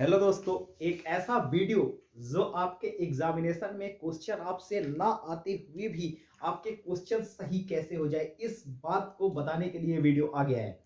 Hello दोस्तों, एक ऐसा वीडियो जो आपके एग्जामिनेशन में क्वेश्चन आपसे ना आते हुए भी आपके क्वेश्चन सही कैसे हो जाए, इस बात को बताने के लिए वीडियो आ गया है।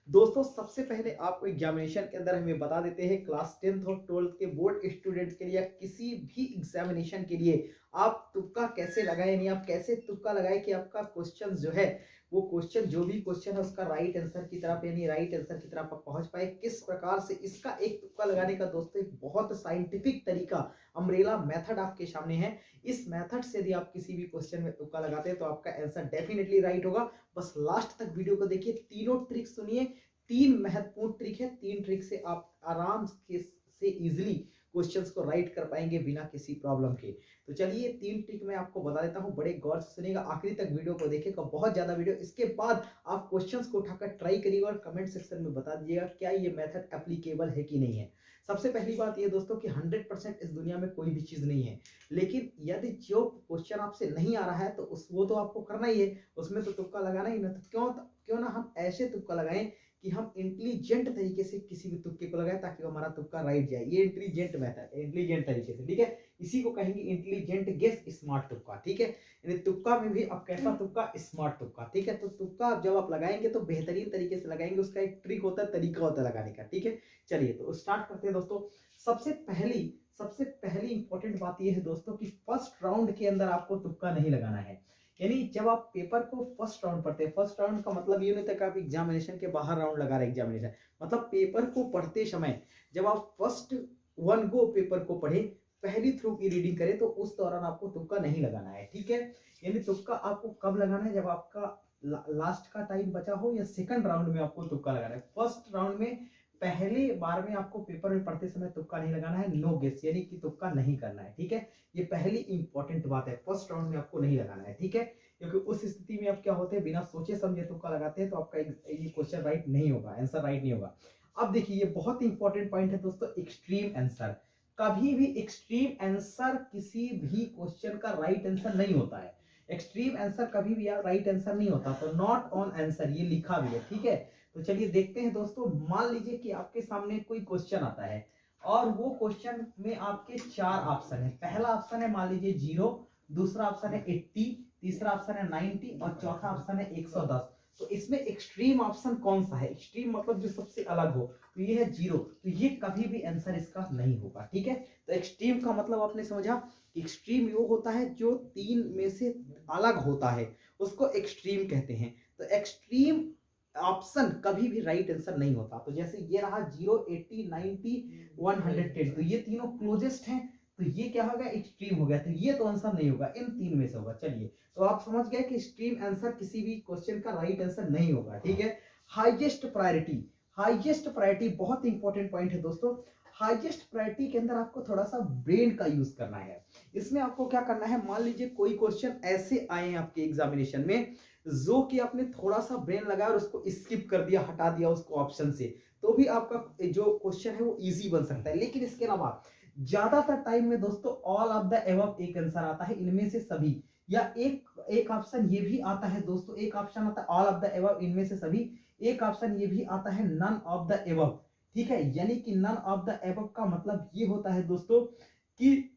दोस्तों, सबसे पहले आपको एग्जामिनेशन के अंदर हमें बता देते हैं, क्लास 10th और 12th के बोर्ड स्टूडेंट के लिए या किसी भी एग्जामिनेशन के लिए आप तुक्का कैसे लगाएं, यानी आप कैसे तुक्का लगाएं कि आपका क्वेश्चन जो है वो क्वेश्चन जो भी क्वेश्चन है उसका राइट आंसर की तरफ यानी राइट आंसर की तरफ आप पहुंच पाए। किस प्रकार से इसका एक तुक्का लगाने का दोस्तों एक बहुत साइंटिफिक तरीका, अम्ब्रेला मेथड आपके सामने है। इस मेथड से यदि आप किसी भी क्वेश्चन में तुक्का लगाते हैं तो आपका आंसर डेफिनेटली राइट होगा। बस लास्ट तक वीडियो को देखिए, तीनों ट्रिक सुनिए। तीन महत्वपूर्ण ट्रिक है, तीन ट्रिक से आप आराम से इजिली क्वेश्चंस को राइट कर पाएंगे बिना किसी प्रॉब्लम के। तो चलिए, तीन ट्रिक मैं आपको बता देता हूं, बड़े गौर से सुनिएगा, आखिरी तक वीडियो को देखिएगा, बहुत ज्यादा वीडियो। इसके बाद आप क्वेश्चंस को उठाकर ट्राई करिएगा और कमेंट सेक्शन में बता दीजिएगा क्या ये मेथड एप्लीकेबल है कि नहीं है। सबसे पहली बात ये दोस्तों कि 100% इस दुनिया में कोई भी चीज नहीं है, लेकिन यदि जो क्वेश्चन आपसे नहीं आ रहा है तो वो तो आपको करना ही है, उसमें तो तुक्का लगाना ही ना। तो क्यों ना हम ऐसे तुक्का लगाएं कि हम इंटेलिजेंट तरीके से किसी भी तुक्के को लगाएं ताकि हमारा तुक्का राइट जाए। ये इंटेलिजेंट मेथड है, इंटेलिजेंट तरीके से, ठीक है। इसी को कहेंगे इंटेलिजेंट गेस, स्मार्ट तुक्का, ठीक है। यानी तुक्का में भी अब कैसा तुक्का, स्मार्ट तुक्का, ठीक है। तो तुक्का जब आप लगाएंगे तो बेहतरीन तरीके से लगाएंगे, उसका एक ट्रिक होता है, तरीका होता है लगाने का, ठीक है। चलिए तो स्टार्ट करते हैं दोस्तों। सबसे पहली इंपॉर्टेंट बात यह है दोस्तों कि फर्स्ट राउंड के अंदर आपको तुक्का नहीं लगाना है। यानी जब आप पेपर को फर्स्ट राउंड पढ़ते हैं, फर्स्ट राउंड का मतलब ये नहीं था कि आप एग्जामिनेशन के बाहर राउंड लगा रहे, एग्जामिनेशन मतलब पेपर को पढ़ते समय जब आप फर्स्ट वन गो पेपर को पढ़े, पहली थ्रू की रीडिंग करें, तो उस दौरान आपको तुक्का नहीं लगाना है, ठीक है। यानी तुक्का आपको कब लगाना है, जब आपका लास्ट का टाइम बचा हो या सेकंड राउंड में आपको तुक्का लगाना है। फर्स्ट राउंड में पहले बार में आपको पेपर में पढ़ते समय तुक्का नहीं लगाना है, नो गेस, यानी कि तुक्का नहीं करना है, ठीक है। ये पहली इंपॉर्टेंट बात है, फर्स्ट राउंड में आपको नहीं लगाना है, ठीक है। क्योंकि उस स्थिति में आप क्या होते हैं, बिना सोचे समझे तुक्का लगाते हैं तो आपका ये क्वेश्चन राइट नहीं होगा, आंसर राइट नहीं होगा। अब देखिए, ये बहुत इंपॉर्टेंट पॉइंट है दोस्तों, एक्सट्रीम आंसर। कभी भी एक्सट्रीम आंसर किसी भी क्वेश्चन का राइट आंसर नहीं होता है। एक्सट्रीम आंसर कभी भी राइट आंसर नहीं होता, तो नॉट ऑन आंसर ये लिखा भी है, ठीक है। तो चलिए देखते हैं दोस्तों। मान लीजिए कि आपके सामने कोई क्वेश्चन आता है और वो क्वेश्चन में आपके चार ऑप्शन है। पहला ऑप्शन है मान लीजिए 0, दूसरा ऑप्शन है 80, तीसरा ऑप्शन है 90 और चौथा ऑप्शन है 110। तो इसमें एक्सट्रीम ऑप्शन कौन सा है, एक्सट्रीम मतलब जो सबसे अलग हो, तो ये है 0, तो ये कभी भी आंसर इसका नहीं होगा, ठीक है। तो एक्सट्रीम का मतलब आपने समझा, एक्सट्रीम वो होता है जो तीन में से अलग होता है, उसको एक्सट्रीम कहते हैं। तो एक्सट्रीम ऑप्शन कभी भी राइट आंसर नहीं होता। तो जैसे ये रहा 0, 80, 90, 110, तो ये तीनों क्लोजेस्ट हैं, तो ये क्या होगा, एक्सट्रीम हो गया, तो ये तो आंसर नहीं होगा, इन तीन में से होगा। चलिए, तो आप समझ गए कि एक्सट्रीम आंसर किसी भी क्वेश्चन का राइट आंसर नहीं होगा, ठीक है। हाईएस्ट प्रायोरिटी, हाईएस्ट प्रायोरिटी बहुत इंपॉर्टेंट पॉइंट है दोस्तों। हाईएस्ट प्रायोरिटी के अंदर आपको थोड़ा सा ब्रेन का यूज करना है। इसमें आपको क्या करना है, मान लीजिए कोई क्वेश्चन ऐसे आए हैं आपके एग्जामिनेशन में जो कि आपने थोड़ा सा ब्रेन लगाया और उसको स्किप कर दिया, हटा दिया उसको ऑप्शन से, तो भी आपका जो क्वेश्चन है वो इजी बन सकता है। लेकिन इसके अलावा ज्यादातर टाइम में दोस्तों ऑल ऑफ द एबव एक आंसर आता है, इनमें से सभी, या एक ऑप्शन ये भी आता है दोस्तों, एक ऑप्शन आता है ऑल ऑफ द एबव इनमें से सभी, एक ऑप्शन ये भी आता है नन ऑफ द एबव, ठीक है। यानी कि नन ऑफ द एबव का मतलब ये होता है दोस्तों कि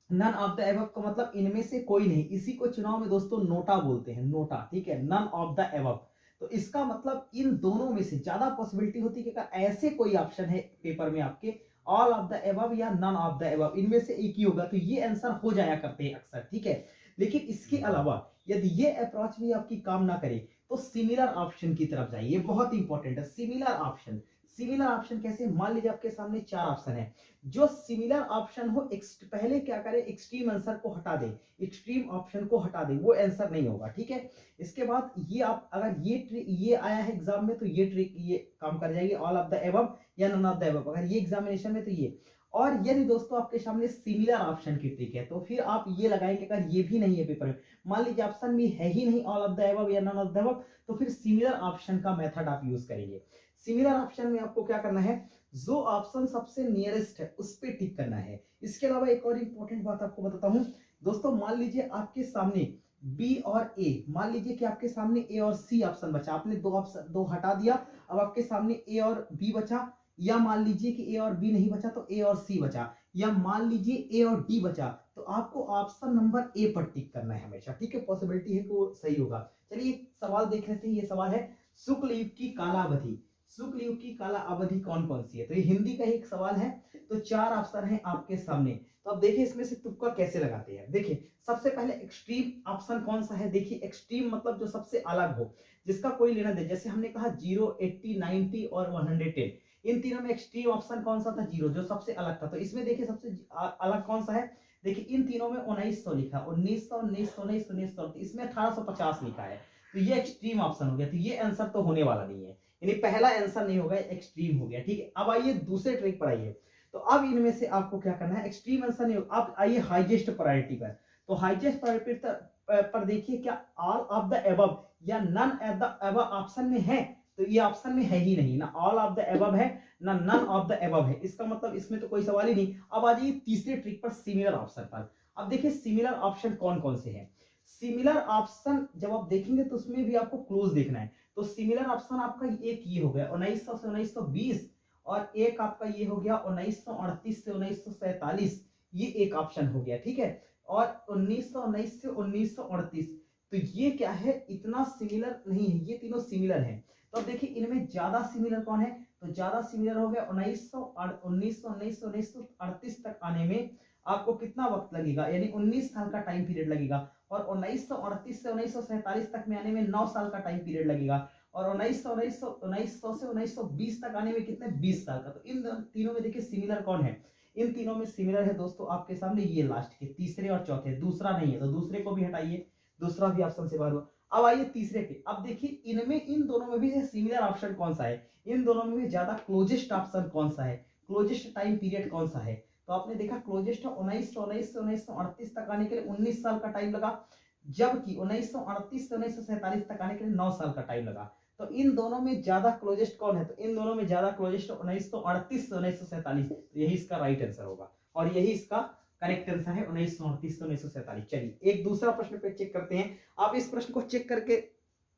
नन ऑफ द एबव का मतलब इनमें से कोई नहीं। इसी को चुनाव में दोस्तों नोटा बोलते हैं, नोटा, ठीक है, नन ऑफ द एबव। तो इसका मतलब इन दोनों में से ज्यादा पॉसिबिलिटी होती है कि अगर ऐसे कोई ऑप्शन है पेपर में आपके ऑल ऑफ द एबव या नन ऑफ द एबव, इनमें से एक ही होगा, तो ये आंसर हो जाया करते हैं अक्सर, ठीक है। लेकिन इसके अलावा यदि ये अप्रोच भी आपकी काम ना करे तो सिमिलर ऑप्शन की तरफ जाइए, बहुत इंपॉर्टेंट है सिमिलर ऑप्शन। सिमिलर ऑप्शन कैसे, मान लीजिए आपके सामने चार ऑप्शन है, जो सिमिलर ऑप्शन हो पहले क्या करें, एक्सट्रीम आंसर को हटा दें, एक्सट्रीम ऑप्शन को हटा दें, वो आंसर नहीं होगा, ठीक है। इसके बाद ये आप अगर ये आया है एग्जाम में तो ये ट्रिक ये काम कर जाएगी, ऑल ऑफ द एबव या नन ऑफ द एबव, अगर ये एग्जामिनेशन में तो ये। और यदि दोस्तों आपके सामने सिमिलर ऑप्शन की ट्रिक है तो फिर आप ये लगाएंगे, अगर ये भी नहीं है पेपर में, मान लीजिए ऑप्शन में है ही नहीं ऑल ऑफ द एबव या नन ऑफ द एबव, तो फिर सिमिलर ऑप्शन का मेथड आप यूज करेंगे। सिमिलर ऑप्शन में आपको क्या करना है, जो ऑप्शन सबसे नियरेस्ट है उस पर टिक करना है। इसके अलावा एक और इंपॉर्टेंट बात आपको बताता हूं दोस्तों, मान लीजिए आपके सामने बी और ए, मान लीजिए कि आपके सामने ए और सी ऑप्शन बचा, आपने दो ऑप्शन दो हटा दिया, अब आपके सामने ए और बी बचा, या मान लीजिए कि ए और बी नहीं बचा तो ए और सी बचा, या मान लीजिए ए और डी बचा, तो आपको ऑप्शन नंबर ए पर टिक करना है हमेशा, ठीक है। पॉसिबिलिटी है कि वो सही होगा। चलिए सवाल देख लेते हैं। ये सवाल है शुक्ल युग की कालावधि, शुक्ल युग की काला अवधि कौन कौन सी है। तो ये हिंदी का ही एक सवाल है। तो 4 ऑप्शन है आपके सामने। तो अब देखिए इसमें से तुक्का कैसे लगाते हैं। देखिए सबसे पहले एक्सट्रीम ऑप्शन कौन सा है। देखिए एक्सट्रीम मतलब जो सबसे अलग हो, जिसका कोई लेना दे। जैसे हमने कहा 0, 80, 90 और 110, इन तीनों में एक्सट्रीम ऑप्शन कौन सा था, 0, जो सबसे अलग था। तो इसमें देखिए सबसे अलग कौन सा है। देखिए इन तीनों में 1900 लिखा, 1900, 1900, 1900, इसमें 1850 लिखा है। तो ये एक्सट्रीम ऑप्शन हो गया। तो ये आंसर तो होने वाला नहीं है, यानी पहला आंसर नहीं होगा, एक्सट्रीम हो गया, ठीक है। अब आइए दूसरे ट्रिक पर आइए। तो अब इनमें से आपको क्या करना है, एक्सट्रीम आंसर नहीं होगा। अब आइए हाईएस्ट प्रायोरिटी पर। तो हाईएस्ट प्रायोरिटी पर देखिए क्या ऑल ऑफ द अबव या none of the above option में है। तो ये ऑप्शन में है ही नहीं, ना ऑल ऑफ द अबव है ना नन ऑफ द अबव है। इसका मतलब इसमें तो कोई सवाल ही नहीं। अब आ जाइए तीसरे ट्रिक पर, सिमिलर ऑप्शन पर। अब देखिए सिमिलर ऑप्शन कौन कौन से हैं। सिमिलर ऑप्शन जब आप देखेंगे तो उसमें भी आपको क्लोज देखना है। तो सिमिलर ऑप्शन आपका एक ये हो गया 1900 से 1920, और एक आपका ये हो गया 1938 से 1947, ये एक ऑप्शन हो गया, ठीक है। और 1919 से 1938, तो ये क्या है, इतना सिमिलर नहीं है, ये तीनों सिमिलर हैं। तो अब देखिए इनमें ज्यादा सिमिलर कौन है। तो ज्यादा सिमिलर हो गया 1938 तक आने में आपको कितना वक्त लगेगा, यानी 19 साल का टाइम पीरियड लगेगा। और 1938 से 1947 तक में आने में 9 साल का टाइम पीरियड लगेगा। और 1900 से 1920 तक आने में कितने, 20 साल का। तो इन तीनों में देखिए सिमिलर कौन है। इन तीनों में सिमिलर है दोस्तों आपके सामने ये लास्ट के तीसरे और चौथे, दूसरा नहीं है। तो दूसरे को भी हटाइए, दूसरा भी ऑप्शन से बाहर हुआ। अब आइए तीसरे पे। अब देखिए इनमें इन दोनों में भी सिमिलर ऑप्शन कौन सा है, इन दोनों में भी ज्यादा क्लोजेस्ट ऑप्शन कौन सा है, क्लोजेस्ट टाइम पीरियड कौन सा है। तो आपने देखा क्लोजेस्ट 1919 से 1938 तक आने के लिए 19 साल का टाइम लगा, जबकि 1938 से 1947 तक आने के लिए 9 साल का टाइम लगा। तो इन दोनों में ज्यादा क्लोजेस्ट कौन है। तो इन दोनों में ज्यादा क्लोजेस्ट 1938 से 1947, तो यही इसका राइट आंसर होगा। और यही इसका करेक्ट आंसर है 1938 से 1947। चलिए एक दूसरा प्रश्न पे चेक करते हैं। आप इस प्रश्न को चेक करके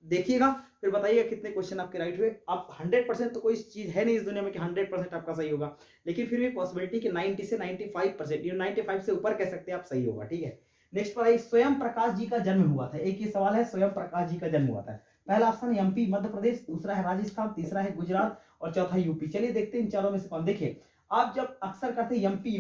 देखिएगा, फिर बताइएगा कितने क्वेश्चन आपके राइट हुए। आप 100% तो कोई चीज है नहीं इस दुनिया में कि 100% आपका सही होगा, लेकिन फिर भी पॉसिबिलिटी कि 90 से 95%, ये 95 से ऊपर कह सकते हैं आप सही होगा, ठीक है। नेक्स्ट पर आई, स्वयं प्रकाश जी का जन्म हुआ था। एक ये सवाल है, स्वयं प्रकाश जी का जन्म हुआ था। पहला ऑप्शन एमपी मध्य प्रदेश, दूसरा है राजस्थान, तीसरा है गुजरात और चौथा यूपी। चलिए देखते हैं इन चारों में से कौन। देखिए आप जब अक्सर करते हैं एमपी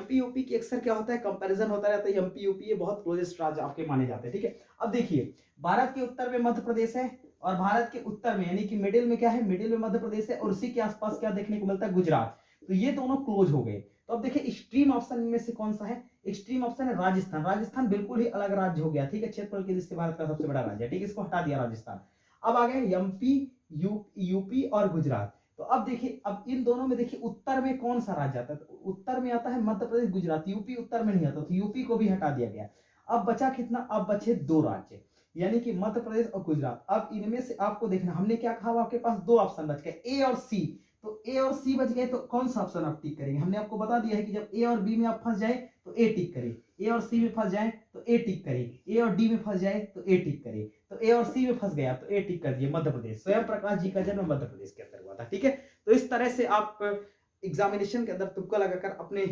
यूपी की अक्सर क्या होता है, कंपैरिजन होता रहता है। एमपी यूपी ये बहुत क्लोजेस्ट राज्य आपके माने जाते हैं, ठीक है। अब देखिए भारत के उत्तर में मध्य प्रदेश है, और भारत के उत्तर में यानी कि मिडिल में क्या है, मिडिल में मध्य प्रदेश है, और उसी के आसपास क्या देखने को मिलता है, गुजरात। तो ये दोनों क्लोज हो गए। तो अब देखिए एक्सट्रीम ऑप्शन में से कौन सा है। एक्सट्रीम ऑप्शन है राजस्थान। राजस्थान बिल्कुल ही अलग राज्य हो गया, ठीक है, क्षेत्रफल की दृष्टि से भारत का सबसे बड़ा राज्य है, ठीक है, इसको हटा दिया राजस्थान। अब आ गए एमपी, यूपी और गुजरात। तो अब देखिए अब इन दोनों में देखिए उत्तर में कौन सा राज्य आता है। तो उत्तर में आता है मध्य प्रदेश, गुजरात। यूपी उत्तर में नहीं आता, तो यूपी को भी हटा दिया गया। अब बचा कितना, अब बचे 2 राज्य, यानी कि मध्य प्रदेश और गुजरात। अब इनमें से आपको देखना, हमने क्या कहा, आपके पास 2 ऑप्शन बच गए, ए और सी। तो ए और सी बच गए, तो कौन सा ऑप्शन आप टिक करेंगे। हमने आपको बता दिया है कि जब ए और बी में आप फंस जाए तो ए टिक करें, ए और सी में फंस जाए तो ए टिक करें, ए और डी में फंस जाए तो ए टिक करें। तो ए और सी में फंस गया तो ए टिक कर दिए, मध्य प्रदेश। स्वयं प्रकाश जी का जन्म मध्य प्रदेश के अंदर हुआ था, ठीक है। तो इस तरह से आप एग्जामिनेशन के अंदर तुक्का लगाकर अपने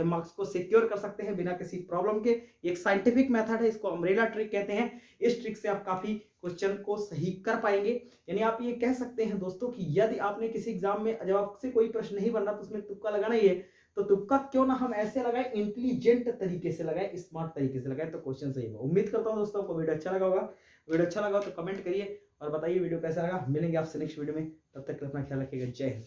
मार्क्स को सिक्योर कर सकते हैं बिना किसी प्रॉब्लम के। एक साइंटिफिक मेथड है, इसको अम्ब्रेला ट्रिक कहते हैं। इस ट्रिक से आप काफी क्वेश्चन को सही कर पाएंगे। यानी आप ये कह सकते हैं दोस्तों कि यदि आपने किसी एग्जाम में जब आपसे कोई प्रश्न नहीं बन रहा तो उसमें तुक्का लगाना ही है, तो तुक्का क्यों ना हम ऐसे लगाए, इंटेलिजेंट तरीके से लगाए, स्मार्ट तरीके से लगाए, तो क्वेश्चन सही होगा। उम्मीद करता हूं दोस्तों को वीडियो अच्छा लगा होगा। वीडियो अच्छा लगा तो कमेंट करिए और बताइए वीडियो कैसा लगा। मिलेंगे आपसे नेक्स्ट वीडियो में, तब तक अपना ख्याल रखिएगा। जय हिंद।